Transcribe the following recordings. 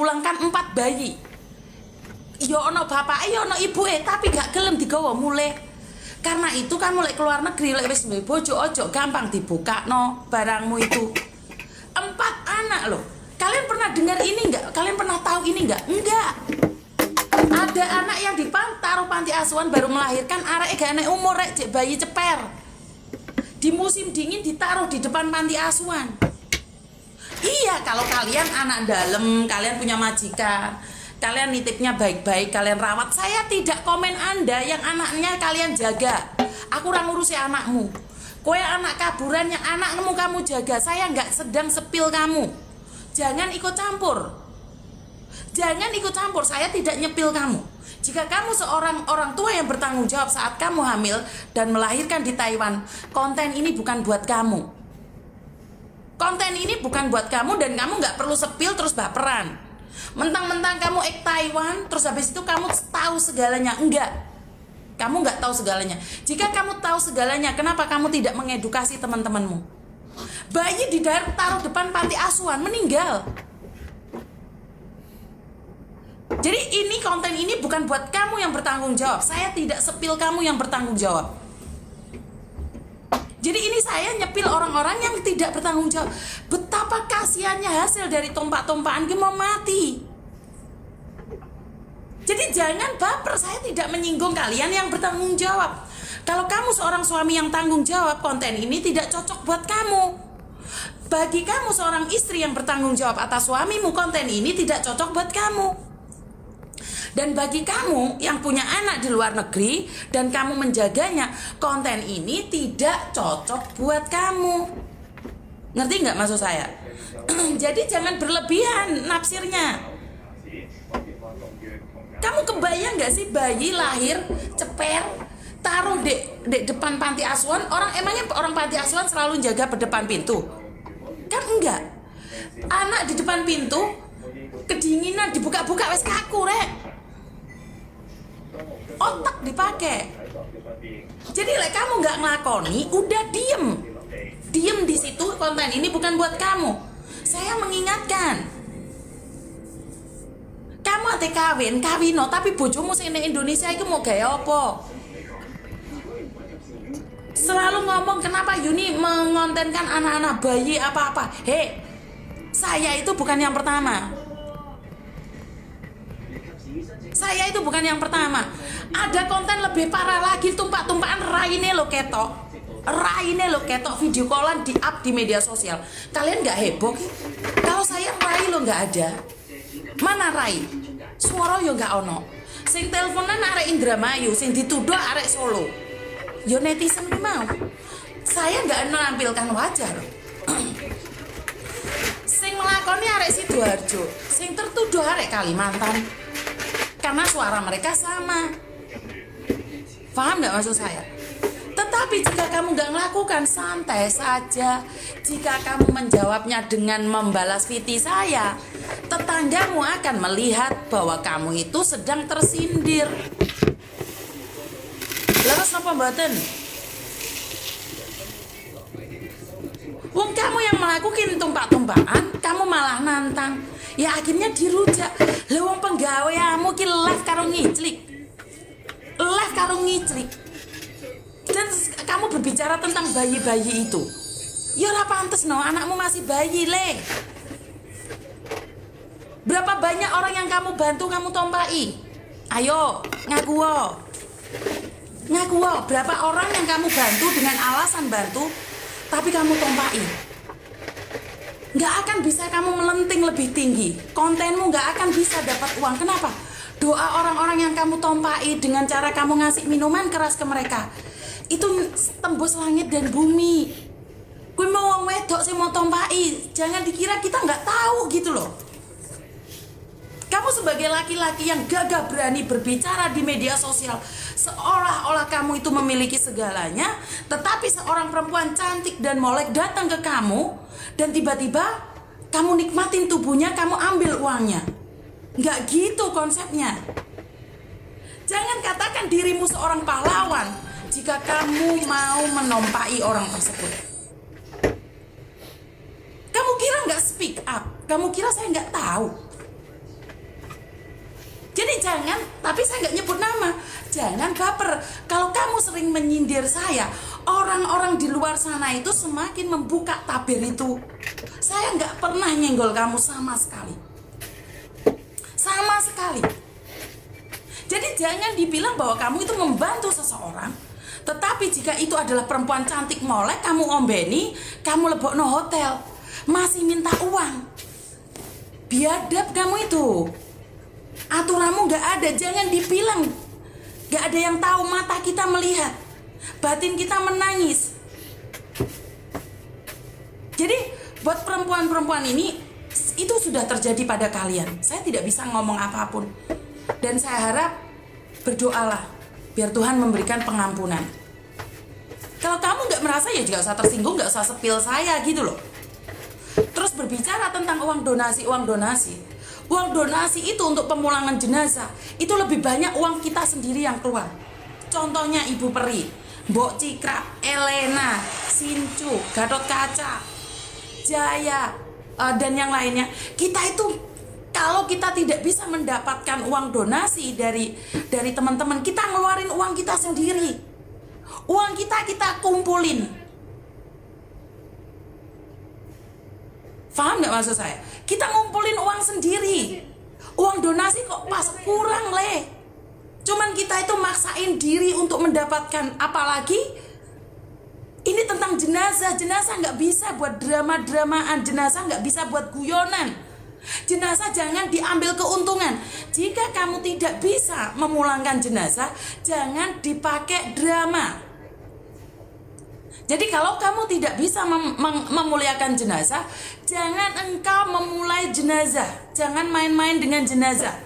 pulangkan 4 bayi. Yo ono bapak, yo ono ibu tapi gak gelem digawa mulai. Karena itu kan mulai keluar negeri lek wis duwe bojo ojo gampang dibuka no barangmu itu. 4 anak loh. Kalian pernah dengar ini enggak? Kalian pernah tahu ini enggak? Enggak. Ada anak yang taruh panti asuhan baru melahirkan arek gak enek umur rek cek bayi ceper. Di musim dingin ditaruh di depan panti asuhan. Iya, kalau kalian anak dalam, kalian punya majikan, kalian nitipnya baik-baik, kalian rawat. Saya tidak komen Anda yang anaknya kalian jaga. Aku orang ngurusi anakmu. Kowe anak kaburan yang anakmu kamu jaga. Saya nggak sedang sepil kamu. Jangan ikut campur. Jangan ikut campur. Saya tidak nyepil kamu. Jika kamu seorang orang tua yang bertanggung jawab saat kamu hamil dan melahirkan di Taiwan, konten ini bukan buat kamu. Konten ini bukan buat kamu dan kamu nggak perlu sepil terus baperan. Mentang-mentang kamu Taiwan, terus habis itu kamu tahu segalanya. Enggak. Kamu nggak tahu segalanya. Jika kamu tahu segalanya, kenapa kamu tidak mengedukasi teman-temanmu? Bayi taruh depan panti asuhan, meninggal. Jadi ini konten ini bukan buat kamu yang bertanggung jawab. Saya tidak sepil kamu yang bertanggung jawab. Jadi ini saya nyepil orang-orang yang tidak bertanggung jawab. Betapa kasihannya hasil dari tompak-tompakan mau mati. Jadi jangan baper, saya tidak menyinggung kalian yang bertanggung jawab. Kalau kamu seorang suami yang tanggung jawab, konten ini tidak cocok buat kamu. Bagi kamu seorang istri yang bertanggung jawab atas suamimu, konten ini tidak cocok buat kamu. Dan bagi kamu yang punya anak di luar negeri dan kamu menjaganya, konten ini tidak cocok buat kamu. Ngerti nggak maksud saya? Jadi jangan berlebihan nafsirnya. Kamu kebayang nggak sih bayi lahir ceper taruh di depan panti asuhan? Emangnya orang panti asuhan selalu jaga berdepan pintu? Kan enggak. Anak di depan pintu kedinginan dibuka-buka wes kaku rek. Otak dipakai. Jadi like kamu nggak ngelakoni, udah diem di situ. Konten ini bukan buat kamu. Saya mengingatkan, kamu ate kawino tapi bojomu sing ning Indonesia itu mau gaya apa? Selalu ngomong kenapa Yuni mengontenkan anak-anak bayi apa-apa. Hei, saya itu bukan yang pertama. Saya itu bukan yang pertama. Ada konten lebih parah lagi, tumpak-tumpakan raine lo ketok video callan di up di media sosial. Kalian nggak heboh? Kalau saya rai lo nggak ada. Mana rai? Suara yo nggak ono. Sing teleponan arek Indramayu, sing dituduh arek Solo. Yo netizen ki mau. Saya nggak menampilkan wajah loh. Sing melakoni arek Sidoarjo, sing tertuduh arek Kalimantan. Karena suara mereka sama. Paham nggak maksud saya? Tetapi jika kamu nggak melakukan, santai saja. Jika kamu menjawabnya dengan membalas VT saya, tetanggamu akan melihat bahwa kamu itu sedang tersindir. Lalu apa mboten? Wong kamu yang melakukan tumpak-tumpakan, kamu malah nantang. Ya akhirnya dirujak. Lah wong penggaweamu ki live karo ngiclik. Dan kamu berbicara tentang bayi-bayi itu. Ya ora pantes no, anakmu masih bayi le. Berapa banyak orang yang kamu bantu kamu tompai? Ayo, ngaku wo. Berapa orang yang kamu bantu dengan alasan bantu, tapi kamu tompai? Nggak akan bisa kamu melenting lebih tinggi. Kontenmu nggak akan bisa dapat uang. Kenapa? Doa orang-orang yang kamu tompai dengan cara kamu ngasih minuman keras ke mereka, itu tembus langit dan bumi. Kui mau wong wedok sih mau tompai, jangan dikira kita nggak tahu gitu loh. Kamu sebagai laki-laki yang gagah berani berbicara di media sosial, seolah-olah kamu itu memiliki segalanya, tetapi seorang perempuan cantik dan molek datang ke kamu, dan tiba-tiba kamu nikmatin tubuhnya, kamu ambil uangnya. Nggak gitu konsepnya. Jangan katakan dirimu seorang pahlawan jika kamu mau menompai orang tersebut. Kamu kira nggak speak up? Kamu kira saya nggak tahu? jangan, tapi saya nggak nyebut nama. Jangan baper. Kalau kamu sering menyindir saya, orang-orang di luar sana itu semakin membuka tabir itu. Saya nggak pernah nyenggol kamu sama sekali. Sama sekali. Jadi jangan dibilang bahwa kamu itu membantu seseorang, tetapi jika itu adalah perempuan cantik molek, kamu ombeni, kamu lebokno hotel, masih minta uang. Biadab kamu itu. Aturanmu nggak ada, jangan dibilang. Nggak ada yang tahu, mata kita melihat, batin kita menangis. Jadi buat perempuan-perempuan ini, itu sudah terjadi pada kalian. Saya tidak bisa ngomong apapun. Dan saya harap berdoalah biar Tuhan memberikan pengampunan. Kalau kamu nggak merasa, ya juga usah tersinggung, nggak usah sepil saya gitu loh. Terus berbicara tentang uang donasi. Uang donasi itu untuk pemulangan jenazah, itu lebih banyak uang kita sendiri yang keluar. Contohnya Ibu Peri, Mbok Cikra, Elena, Sincu, Gatot Kaca, Jaya, dan yang lainnya. Kita itu, kalau kita tidak bisa mendapatkan uang donasi dari teman-teman, kita ngeluarin uang kita sendiri. Uang kita kumpulin. Paham nggak maksud saya? Kita ngumpulin uang sendiri. Uang donasi kok pas kurang le. Cuman kita itu maksain diri untuk mendapatkan. Apalagi ini tentang jenazah. Jenazah nggak bisa buat drama-dramaan. Jenazah nggak bisa buat guyonan. Jenazah jangan diambil keuntungan. Jika kamu tidak bisa memulangkan jenazah, jangan dipakai drama. Jadi kalau kamu tidak bisa memuliakan jenazah, jangan engkau memulai jenazah. Jangan main-main dengan jenazah.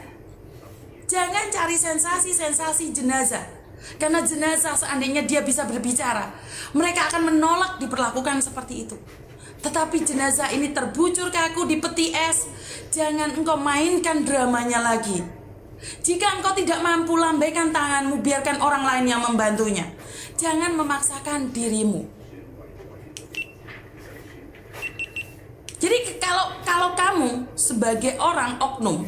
Jangan cari sensasi-sensasi jenazah. Karena jenazah seandainya dia bisa berbicara, mereka akan menolak diperlakukan seperti itu. Tetapi jenazah ini terbujur kaku di peti es. Jangan engkau mainkan dramanya lagi. Jika engkau tidak mampu, lambaikan tanganmu, biarkan orang lain yang membantunya. Jangan memaksakan dirimu. Jadi kalau kamu sebagai orang oknum,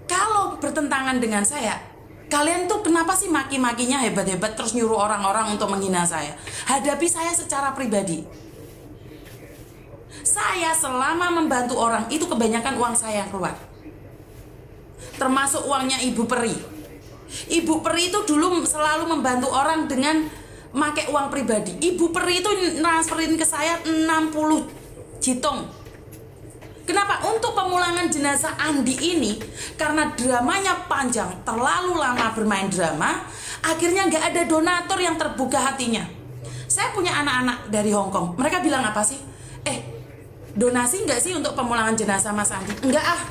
kalau bertentangan dengan saya, kalian tuh kenapa sih maki-makinya hebat-hebat terus nyuruh orang-orang untuk menghina saya? Hadapi saya secara pribadi. Saya selama membantu orang itu kebanyakan uang saya yang keluar. Termasuk uangnya Ibu Peri. Ibu Peri itu dulu selalu membantu orang dengan pakai uang pribadi. Ibu Peri itu transferin ke saya 60 jitong. Kenapa? Untuk pemulangan jenazah Andi ini, karena dramanya panjang, terlalu lama bermain drama, akhirnya nggak ada donatur yang terbuka hatinya. Saya punya anak-anak dari Hong Kong. Mereka bilang apa sih? Donasi nggak sih untuk pemulangan jenazah Mas Andi? Enggak ah,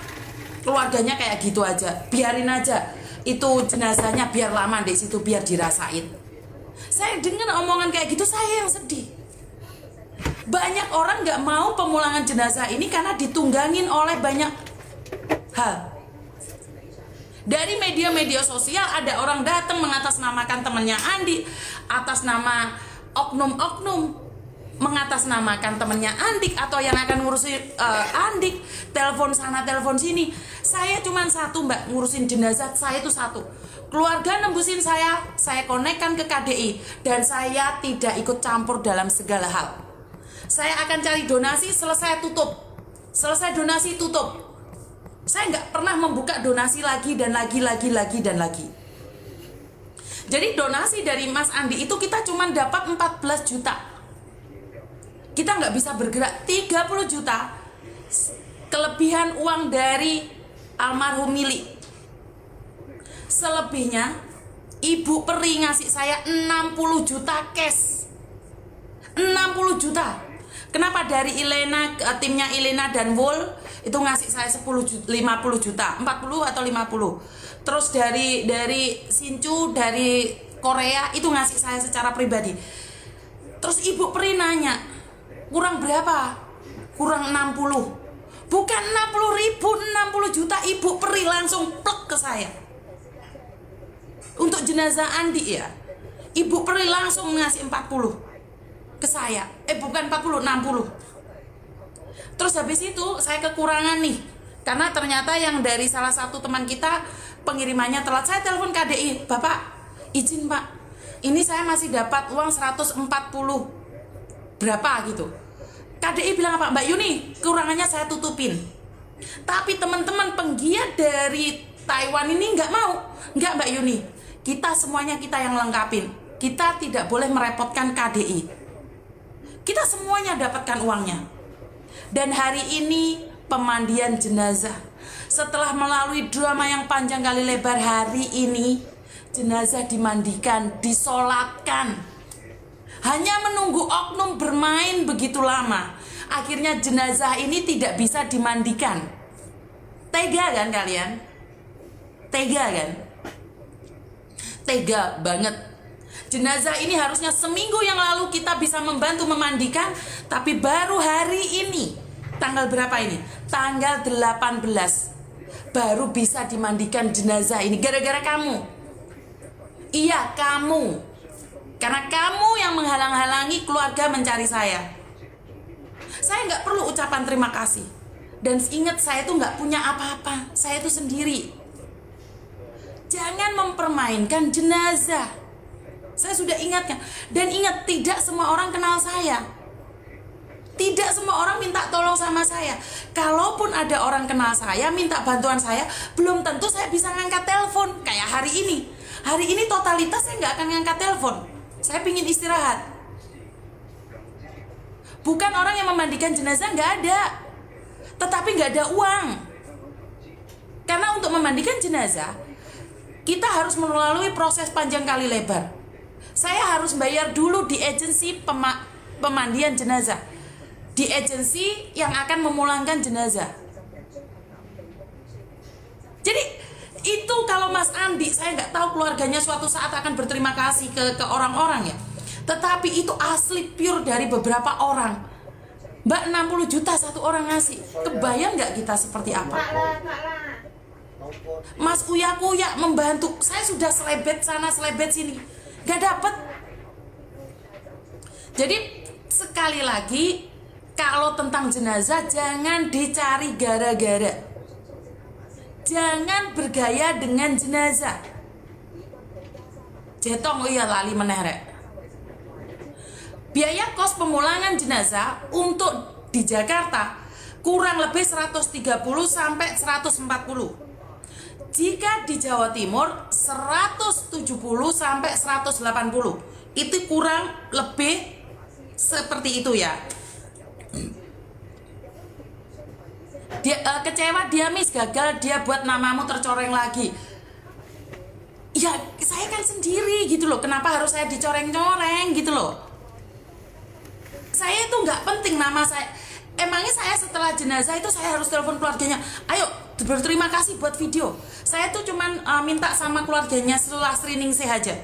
keluarganya kayak gitu aja. Biarin aja, itu jenazahnya biar lama di situ, biar dirasain. Saya dengar omongan kayak gitu, saya yang sedih. Banyak orang nggak mau pemulangan jenazah ini karena ditunggangin oleh banyak hal. Dari media-media sosial ada orang datang mengatasnamakan temannya Andi, atas nama oknum-oknum, mengatasnamakan temannya Andik atau yang akan ngurusin Andik, telepon sana telepon sini. Saya cuma satu mbak, ngurusin jenazah saya itu satu. Keluarga nembusin saya konekkan ke KDI, dan saya tidak ikut campur dalam segala hal. Saya akan cari donasi, selesai tutup. Selesai donasi tutup. Saya nggak pernah membuka donasi lagi dan lagi. Jadi donasi dari Mas Andi itu kita cuma dapat 14 juta. Kita nggak bisa bergerak. 30 juta kelebihan uang dari almarhum Mili. Selebihnya Ibu Peri ngasih saya 60 juta cash. 60 juta. Kenapa dari Ilena, timnya Ilena dan Wol itu ngasih saya 50 juta, 40 atau 50. Terus dari Sincu dari Korea itu ngasih saya secara pribadi. Terus Ibu Peri nanya, kurang berapa? Kurang 60. Bukan 60 ribu, 60 juta. Ibu Peri langsung plek ke saya. Untuk jenazah Andi ya, Ibu Peri langsung ngasih 40 ke saya. Bukan 40, 60. Terus habis itu saya kekurangan nih Karena ternyata yang dari salah satu teman kita pengirimannya telat. Saya telepon KDI, Bapak izin Pak, ini saya masih dapat uang 140 berapa gitu. KDI bilang apa? Mbak Yuni, kurangannya saya tutupin. Tapi teman-teman penggiat dari Taiwan ini nggak mau. Nggak Mbak Yuni, kita semuanya kita yang lengkapin. Kita tidak boleh merepotkan KDI. Kita semuanya dapatkan uangnya. Dan hari ini pemandian jenazah. Setelah melalui drama yang panjang kali lebar, hari ini jenazah dimandikan, disolatkan. Hanya menunggu oknum bermain begitu lama. Akhirnya jenazah ini tidak bisa dimandikan. Tega kan kalian? Tega kan? Tega banget. Jenazah ini harusnya seminggu yang lalu kita bisa membantu memandikan, tapi baru hari ini, tanggal berapa ini? Tanggal 18 baru bisa dimandikan jenazah ini. Gara-gara kamu. Iya, kamu. Karena kamu yang menghalang-halangi keluarga mencari saya. Saya nggak perlu ucapan terima kasih. Dan ingat, saya tuh nggak punya apa-apa. Saya tuh sendiri. Jangan mempermainkan jenazah. Saya sudah ingatkan. Dan ingat, tidak semua orang kenal saya. Tidak semua orang minta tolong sama saya. Kalaupun ada orang kenal saya, minta bantuan saya, belum tentu saya bisa ngangkat telepon. Kayak hari ini. Hari ini totalitas saya nggak akan ngangkat telepon. Saya pingin istirahat. Bukan orang yang memandikan jenazah, nggak ada. Tetapi nggak ada uang. Karena untuk memandikan jenazah, kita harus melalui proses panjang kali lebar. Saya harus bayar dulu di agensi pemandian jenazah. Di agensi yang akan memulangkan jenazah. Jadi itu kalau Mas Andi, saya nggak tahu keluarganya suatu saat akan berterima kasih ke orang-orang ya. Tetapi itu asli pure dari beberapa orang. Mbak 60 juta satu orang ngasih. Kebayang nggak kita seperti apa? Mas Uya-Kuya membantu. Saya sudah selebet sana selebet sini, nggak dapet. Jadi sekali lagi, kalau tentang jenazah jangan dicari gara-gara. Jangan bergaya dengan jenazah. Jetong iya lali menerek. Biaya kos pemulangan jenazah untuk di Jakarta kurang lebih 130 sampai 140. Jika di Jawa Timur 170 sampai 180. Itu kurang lebih seperti itu ya. Dia kecewa, dia miss, gagal, dia buat namamu tercoreng lagi. Ya saya kan sendiri gitu loh. Kenapa harus saya dicoreng-coreng gitu loh? Saya itu nggak penting nama saya. Emangnya saya setelah jenazah itu saya harus telepon keluarganya, ayo berterima kasih buat video. Saya tuh cuman minta sama keluarganya setelah screening saya aja.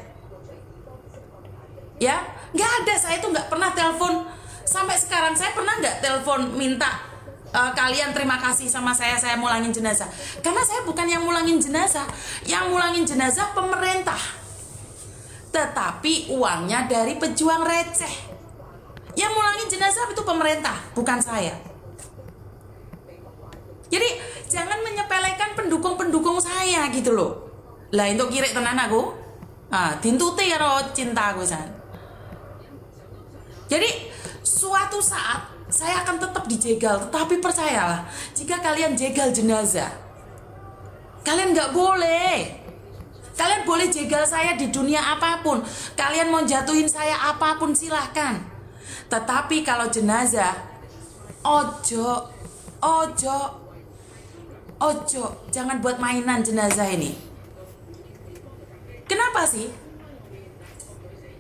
Ya, nggak ada. Saya tuh nggak pernah telepon sampai sekarang. Saya pernah nggak telepon minta kalian terima kasih sama saya mulangin jenazah. Karena saya bukan yang mulangin jenazah. Yang mulangin jenazah pemerintah. Tetapi uangnya dari pejuang receh. Yang mulangin jenazah itu pemerintah, bukan saya. Jadi jangan menyepelekan pendukung-pendukung saya gitu loh. Lah itu kirek tenan aku. Dintuti karo cinta aku san. Jadi suatu saat saya akan tetap dijegal, tetapi percayalah, jika kalian jegal jenazah, kalian nggak boleh. Kalian boleh jegal saya di dunia apapun. Kalian mau jatuhin saya apapun silahkan. Tetapi kalau jenazah, ojo, jangan buat mainan jenazah ini. Kenapa sih?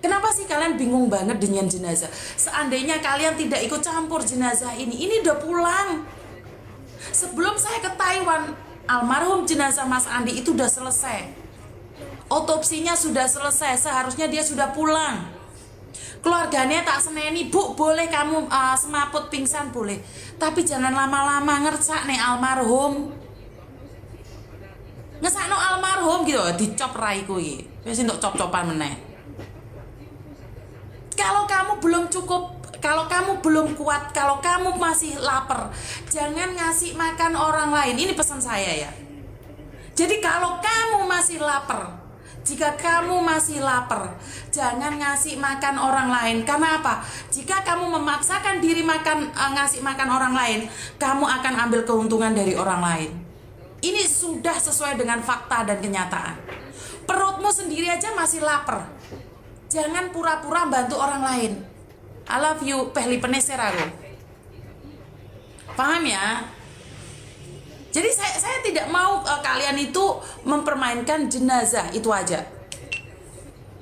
Kenapa sih kalian bingung banget dengan jenazah? Seandainya kalian tidak ikut campur jenazah ini udah pulang. Sebelum saya ke Taiwan, almarhum jenazah Mas Andi itu udah selesai. Otopsinya sudah selesai, seharusnya dia sudah pulang. Keluarganya tak seneni, Bu, boleh kamu semaput pingsan boleh. Tapi jangan lama-lama ngersak nih almarhum. Ngesakno almarhum gitu, dicop raiku iki. Wis entuk cop-copan meneh. Kalau kamu belum cukup Kalau kamu belum kuat, kalau kamu masih lapar, jangan ngasih makan orang lain. Ini pesan saya ya. Jadi kalau kamu masih lapar, jika kamu masih lapar, jangan ngasih makan orang lain. Karena apa? Jika kamu memaksakan diri ngasih makan orang lain, kamu akan ambil keuntungan dari orang lain. Ini sudah sesuai dengan fakta dan kenyataan. Perutmu sendiri aja masih lapar. Jangan pura-pura bantu orang lain. I love you, pehli peneser aku. Paham ya? Jadi saya tidak mau kalian itu mempermainkan jenazah, itu aja.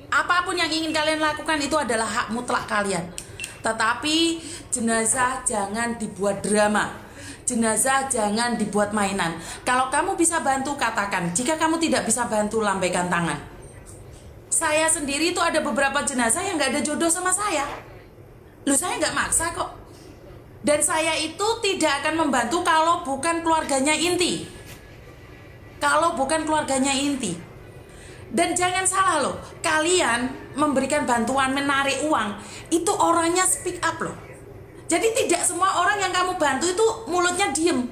Apapun yang ingin kalian lakukan itu adalah hak mutlak kalian. Tetapi jenazah jangan dibuat drama. Jenazah jangan dibuat mainan. Kalau kamu bisa bantu, katakan. Jika kamu tidak bisa bantu, lambaikan tangan. Saya sendiri itu ada beberapa jenazah yang gak ada jodoh sama saya. Loh, saya gak maksa kok. Dan saya itu tidak akan membantu kalau bukan keluarganya inti. Kalau bukan keluarganya inti. Dan jangan salah loh, kalian memberikan bantuan menarik uang, itu orangnya speak up loh. Jadi tidak semua orang yang kamu bantu itu mulutnya diem.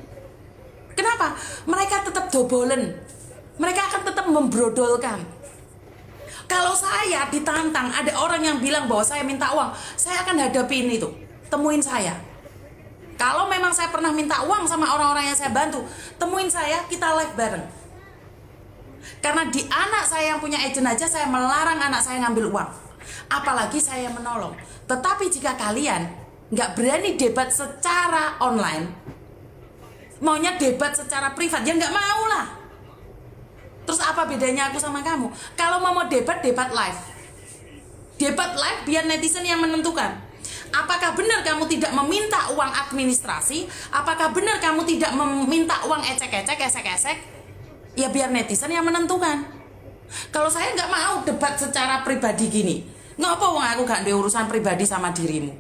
Kenapa? Mereka tetap dobolen. Mereka akan tetap membrodolkan. Kalau saya ditantang, ada orang yang bilang bahwa saya minta uang, saya akan hadapin itu. Temuin saya. Kalau memang saya pernah minta uang sama orang-orang yang saya bantu, temuin saya, kita live bareng. Karena di anak saya yang punya agent aja, saya melarang anak saya ngambil uang. Apalagi saya menolong. Tetapi jika kalian nggak berani debat secara online, maunya debat secara privat, ya nggak mau lah. Terus apa bedanya aku sama kamu? Kalau mau debat, debat live. Debat live biar netizen yang menentukan. Apakah benar kamu tidak meminta uang administrasi? Apakah benar kamu tidak meminta uang ecek-ecek, esek-esek? Ya biar netizen yang menentukan. Kalau saya nggak mau debat secara pribadi gini. Ngapa uang aku gak ada urusan pribadi sama dirimu?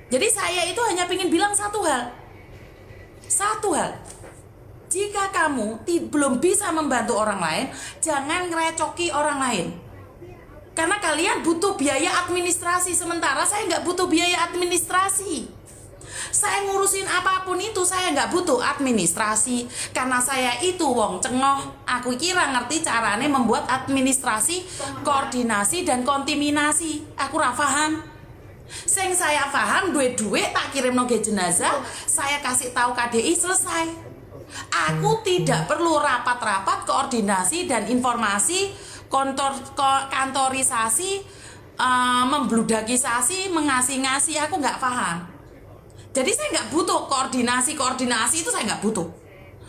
Jadi saya itu hanya ingin bilang satu hal. Satu hal. Jika kamu belum bisa membantu orang lain, jangan ngerecoki orang lain. Karena kalian butuh biaya administrasi, sementara saya nggak butuh biaya administrasi. Saya ngurusin apapun itu, saya nggak butuh administrasi. Karena saya itu wong cengoh, aku kira ngerti caranya membuat administrasi, koordinasi, dan kontaminasi. Aku ra paham. Sing saya paham, duit-duit tak kirim noge jenazah, saya kasih tahu KDI, selesai. Aku tidak perlu rapat-rapat, koordinasi, dan informasi, kantorisasi, membludakisasi, mengasih-ngasih, aku nggak paham. Jadi saya nggak butuh koordinasi itu saya nggak butuh.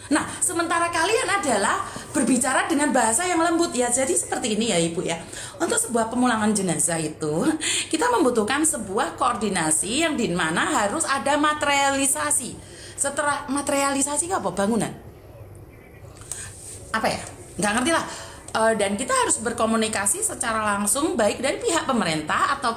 Nah, sementara kalian adalah berbicara dengan bahasa yang lembut ya. Jadi seperti ini ya Ibu ya. Untuk sebuah pemulangan jenazah itu kita membutuhkan sebuah koordinasi yang dimana harus ada materialisasi. Setelah materialisasi apa? Bangunan. Apa ya? Nggak ngerti lah. Dan kita harus berkomunikasi secara langsung baik dari pihak pemerintah atau